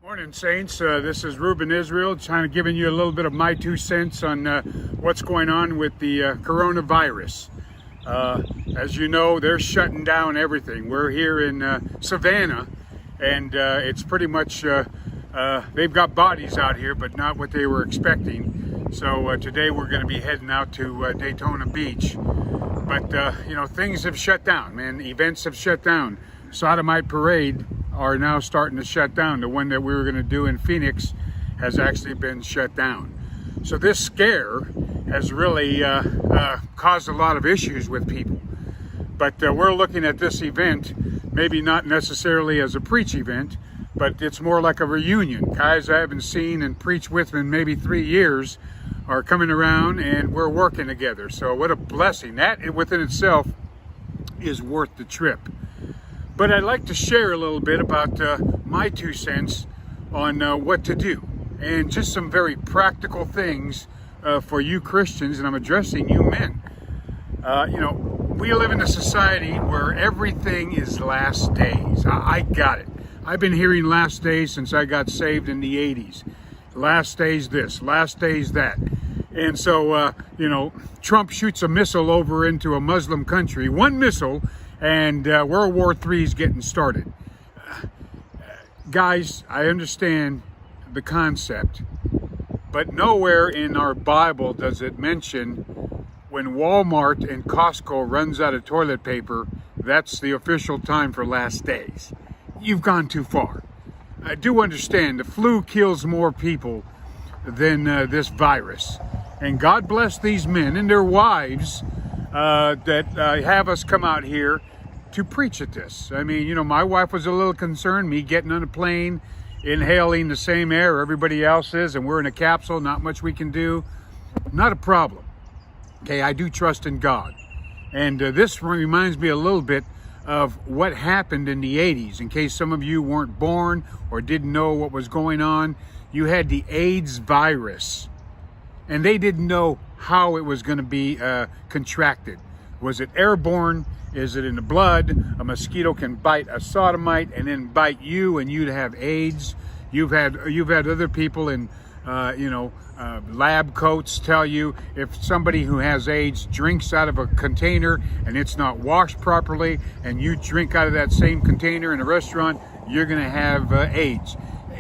Morning, Saints. This is Ruben Israel, trying to giving you a little bit of my 2 cents on what's going on with the coronavirus. As you know, they're shutting down everything. We're here in Savannah, and it's pretty much they've got bodies out here, but not what they were expecting. So today we're going to be heading out to Daytona Beach. But you know, things have shut down, man. Events have shut down. Sodomite Parade are now starting to shut down. The one that we were going to do in Phoenix has actually been shut down. So this scare has really caused a lot of issues with people. But we're looking at this event, maybe not necessarily as a preach event, but it's more like a reunion. Guys I haven't seen and preached with in maybe 3 years are coming around, and we're working together. So what a blessing. That within itself is worth the trip. But I'd like to share a little bit about my 2 cents on what to do, and just some very practical things for you Christians, and I'm addressing you men. You know, we live in a society where everything is last days. I got it. I've been hearing last days since I got saved in the 80s. Last days this, last days that. And so, you know, Trump shoots a missile over into a Muslim country, one missile, and World War III is getting started. Guys, I understand the concept, but nowhere in our Bible does it mention when Walmart and Costco runs out of toilet paper, that's the official time for last days. You've gone too far. I do understand the flu kills more people than this virus. And God bless these men and their wives that have us come out here to preach at this. I mean, you know, my wife was a little concerned, me getting on a plane, inhaling the same air everybody else is, and we're in a capsule, not much we can do. Not a problem. Okay, I do trust in God. And this reminds me a little bit of what happened in the 80s. In case some of you weren't born or didn't know what was going on, you had the AIDS virus. And they didn't know how it was going to be contracted. Was it airborne? Is it in the blood? A mosquito can bite a sodomite and then bite you, and you'd have AIDS. You've had other people in lab coats tell you if somebody who has AIDS drinks out of a container and it's not washed properly, and you drink out of that same container in a restaurant, you're going to have AIDS.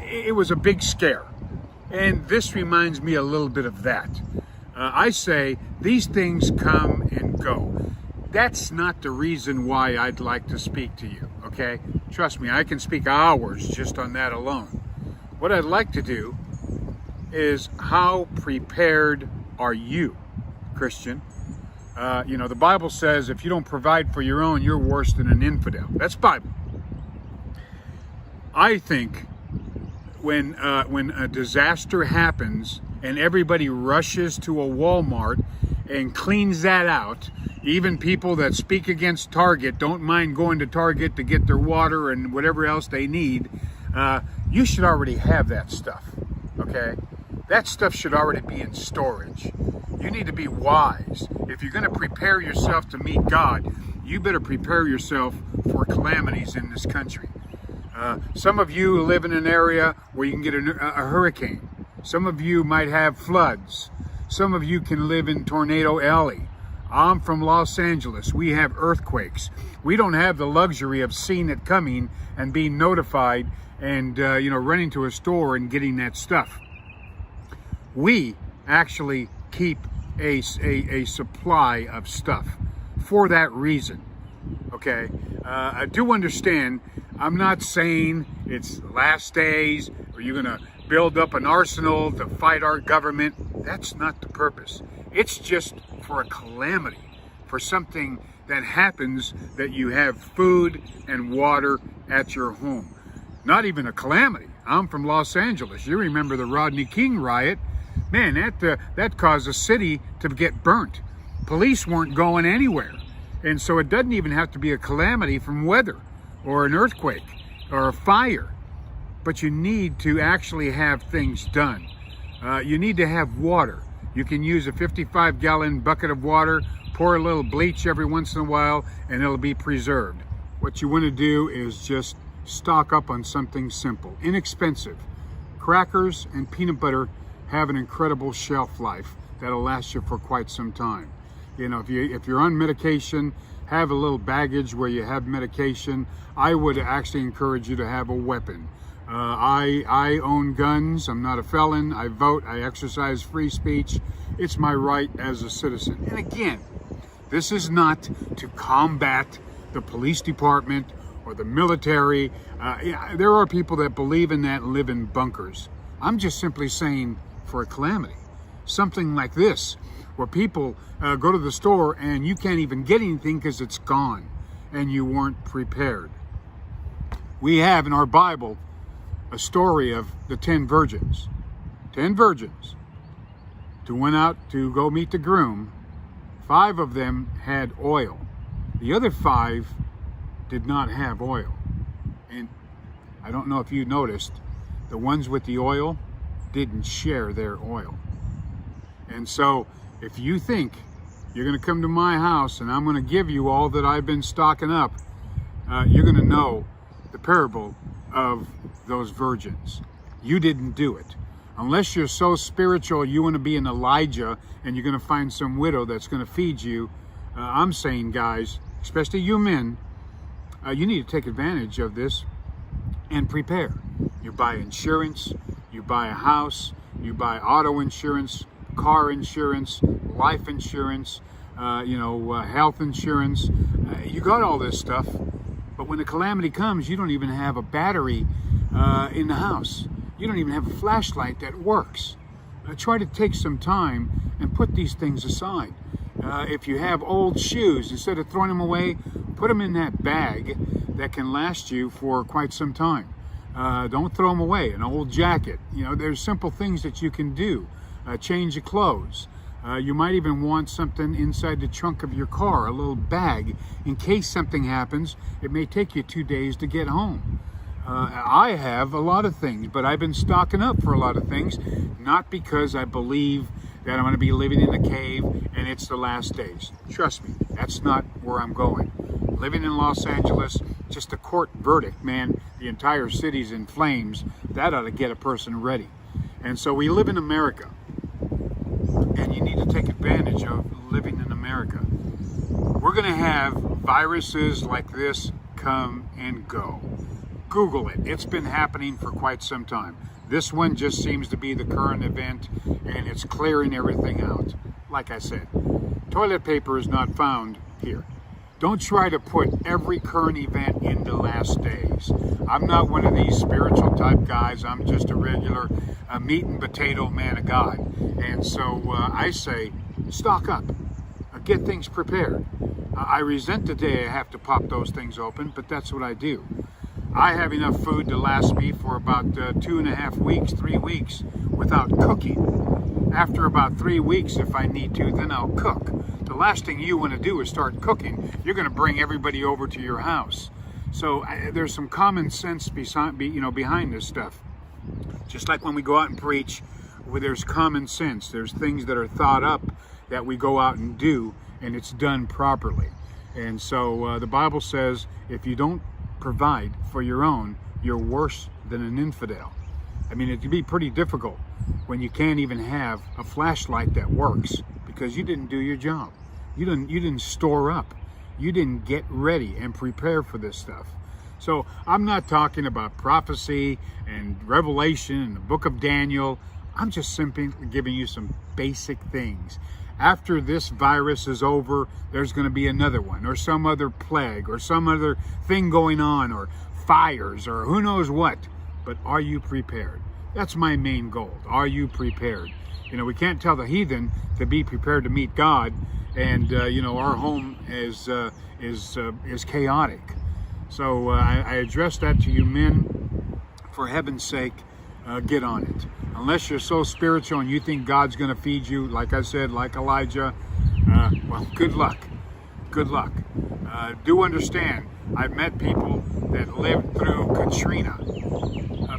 It was a big scare. And this reminds me a little bit of that. I say these things come and go. That's not the reason why I'd like to speak to you, okay? Trust me, I can speak hours just on that alone. What I'd like to do is, how prepared are you, Christian? You know, the Bible says if you don't provide for your own, you're worse than an infidel. That's Bible. I think when a disaster happens and everybody rushes to a Walmart and cleans that out, even people that speak against Target don't mind going to Target to get their water and whatever else they need. You should already have that stuff, okay? That stuff should already be in storage. You need to be wise. If you're going to prepare yourself to meet God, you better prepare yourself for calamities in this country. Some of you live in an area where you can get a hurricane. Some of you might have floods. Some of you can live in Tornado Alley. I'm from Los Angeles. We have earthquakes. We don't have the luxury of seeing it coming and being notified and running to a store and getting that stuff. We actually keep a supply of stuff for that reason. Okay, I do understand. I'm not saying it's last days or you're gonna build up an arsenal to fight our government. That's not the purpose. It's just for a calamity, for something that happens, that you have food and water at your home. Not even a calamity. I'm from Los Angeles. You remember the Rodney King riot? Man, that caused a city to get burnt. Police weren't going anywhere. And so it doesn't even have to be a calamity from weather or an earthquake or a fire. But you need to actually have things done. You need to have water. You can use a 55-gallon bucket of water, pour a little bleach every once in a while, and it'll be preserved. What you want to do is just stock up on something simple, inexpensive. Crackers and peanut butter have an incredible shelf life that'll last you for quite some time. You know, if you're on medication, have a little baggage where you have medication. I would actually encourage you to have a weapon. I own guns. I'm not a felon. I vote. I exercise free speech. It's my right as a citizen. And again, this is not to combat the police department or the military. There are people that believe in that and live in bunkers. I'm just simply saying, for a calamity, something like this, where people go to the store and you can't even get anything because it's gone and you weren't prepared. We have in our Bible a story of the 10 virgins. 10 virgins who went out to go meet the groom. 5 of them had oil. The other 5 did not have oil. And I don't know if you noticed, the ones with the oil didn't share their oil. And so if you think you're going to come to my house and I'm going to give you all that I've been stocking up, you're going to know the parable of those virgins. You didn't do it. Unless you're so spiritual, you want to be an Elijah and you're going to find some widow that's going to feed you. I'm saying, guys, especially you men, you need to take advantage of this and prepare. You buy insurance, you buy a house, you buy auto insurance, car insurance, life insurance, health insurance. You got all this stuff, but when the calamity comes, you don't even have a battery in the house. You don't even have a flashlight that works. Try to take some time and put these things aside. If you have old shoes, instead of throwing them away, put them in that bag that can last you for quite some time. Don't throw them away. An old jacket. You know, there's simple things that you can do. Change your clothes. You might even want something inside the trunk of your car, a little bag, in case something happens. It may take you 2 days to get home. I have a lot of things, but I've been stocking up for a lot of things, not because I believe that I'm going to be living in a cave and it's the last days. Trust me, that's not where I'm going. Living in Los Angeles, just a court verdict, man, the entire city's in flames. That ought to get a person ready. And so we live in America, and you need to take advantage of living in America. We're going to have viruses like this come and go. Google it. It's been happening for quite some time. This one just seems to be the current event, and it's clearing everything out. Like I said, toilet paper is not found here. Don't try to put every current event in the last days. I'm not one of these spiritual type guys. I'm just a regular meat and potato man of God. And so I say, stock up. Get things prepared. I resent the day I have to pop those things open, but that's what I do. I have enough food to last me for about 2.5 weeks, 3 weeks without cooking. After about 3 weeks, if I need to, then I'll cook. The last thing you want to do is start cooking. You're going to bring everybody over to your house. So there's some common sense behind this stuff. Just like when we go out and preach, where there's common sense. There's things that are thought up that we go out and do, and it's done properly. And so the Bible says, if you don't provide for your own, you're worse than an infidel. I mean, it can be pretty difficult when you can't even have a flashlight that works because you didn't do your job. You didn't store up. You didn't get ready and prepare for this stuff. So I'm not talking about prophecy and Revelation and the book of Daniel. I'm just simply giving you some basic things. After this virus is over, there's going to be another one, or some other plague, or some other thing going on, or fires, or who knows what. But are you prepared? That's my main goal. Are you prepared? You know, we can't tell the heathen to be prepared to meet God, and our home is chaotic. So I address that to you men. For heaven's sake, get on it. Unless you're so spiritual and you think God's going to feed you, like I said, like Elijah, well, good luck. Good luck. Do understand, I've met people that lived through Katrina.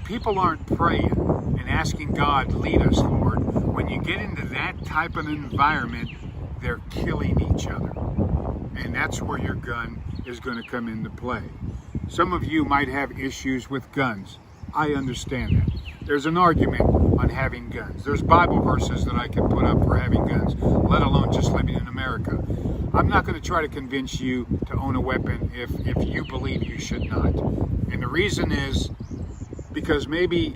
People aren't praying and asking God, lead us, Lord. When you get into that type of environment, they're killing each other. And that's where your gun is going to come into play. Some of you might have issues with guns. I understand that. There's an argument on having guns. There's Bible verses that I can put up for having guns, let alone just living in America. I'm not going to try to convince you to own a weapon if you believe you should not. And the reason is because maybe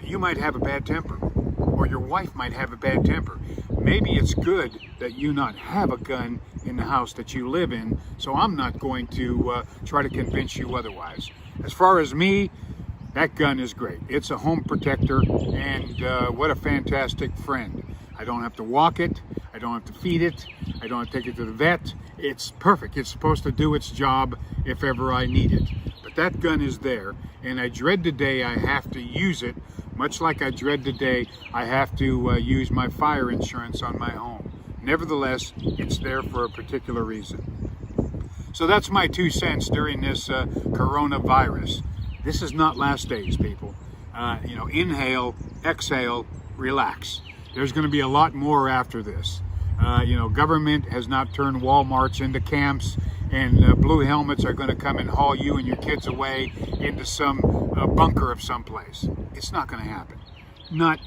you might have a bad temper, or your wife might have a bad temper. Maybe it's good that you not have a gun in the house that you live in, so I'm not going to try to convince you otherwise. As far as me, that gun is great. It's a home protector, and what a fantastic friend. I don't have to walk it. I don't have to feed it. I don't have to take it to the vet. It's perfect. It's supposed to do its job if ever I need it. But that gun is there, and I dread the day I have to use it, much like I dread the day I have to use my fire insurance on my home. Nevertheless, it's there for a particular reason. So that's my 2 cents during this coronavirus. This is not last days, people. Inhale, exhale, relax. There's going to be a lot more after this. Government has not turned Walmarts into camps, and blue helmets are going to come and haul you and your kids away into some bunker of someplace. It's not going to happen. Not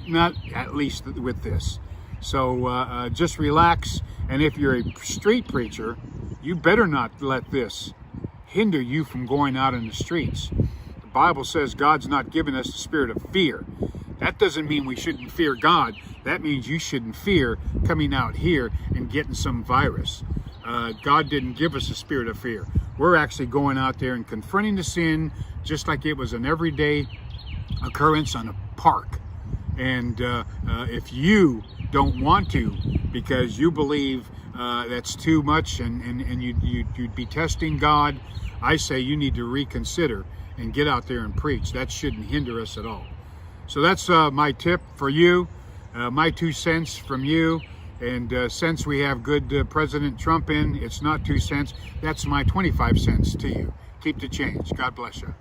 at least with this. So just relax. And if you're a street preacher, you better not let this hinder you from going out in the streets. The Bible says God's not given us the spirit of fear. That doesn't mean we shouldn't fear God. That means you shouldn't fear coming out here and getting some virus. God didn't give us a spirit of fear. We're actually going out there and confronting the sin just like it was an everyday occurrence on a park. And if you don't want to because you believe that's too much and you'd be testing God, I say you need to reconsider and get out there and preach. That shouldn't hinder us at all. So that's my tip for you, my 2 cents from you. And since we have good President Trump in, it's not 2 cents. That's my 25 cents to you. Keep the change. God bless you.